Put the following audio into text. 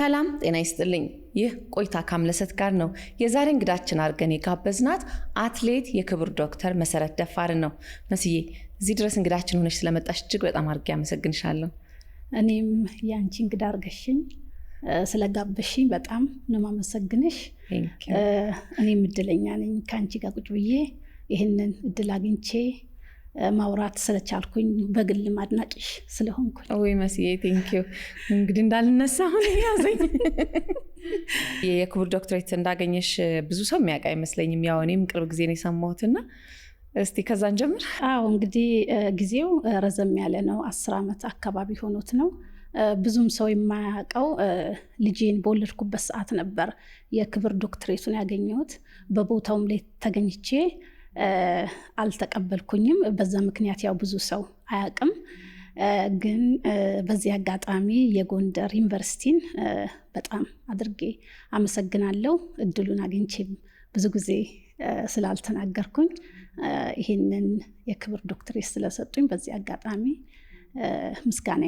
ሰላም ጤና ይስጥልኝ። ይህ ቆይታ ካምለሰት ጋር ነው። የዛሬ እንግዳችን አድርገን የጋበዝናት አትሌት የክብር ዶክተር መሰረት ደፋር ነው። መስዬ እዚህ ድረስ እንግዳችን ሆነሽ ስለመጣሽ እጅግ በጣም አድርጌ አመሰግንሻለሁ። እኔም ያንቺ እንግዳ አድርገሽኝ ስለጋበዝሽኝ በጣም ነው የማመሰግንሽ። እኔም እድለኛ ነኝ ካንቺ ጋር ቁጭ ብዬ ይሄንን እድል አግኝቼ ማውራት ስለቻልኩኝ በግልም አድናቂሽ ስለሆንኩኝ። ወይ መስዬ ቴንኪው። እንግዲህ እንዳልነሳ አሁን ያዘኝ። የክብር ዶክተሬት እንዳገኘሽ ብዙ ሰው የሚያውቅ አይመስለኝም። ያው እኔም ቅርብ ጊዜ ነው የሰማሁትና እስቲ ከዛን ጀምር። አዎ እንግዲህ ጊዜው ረዘም ያለ ነው። 10 ዓመት አካባቢ ሆኖት ነው። ብዙም ሰው የማያውቀው ልጄን በወለድኩበት ሰዓት ነበር የክብር ዶክተሬቱን ያገኘሁት። በቦታውም ላይ ተገኝቼ አልተቀበልኩኝም። በዛ ምክንያት ያው ብዙ ሰው አያውቅም። ግን በዚህ አጋጣሚ የጎንደር ዩኒቨርሲቲን በጣም አድርጌ አመሰግናለሁ። እድሉን አግኝቼ ብዙ ጊዜ ስላልተናገርኩኝ ይሄንን የክብር ዶክተሬት ስለሰጡኝ በዚህ አጋጣሚ ምስጋና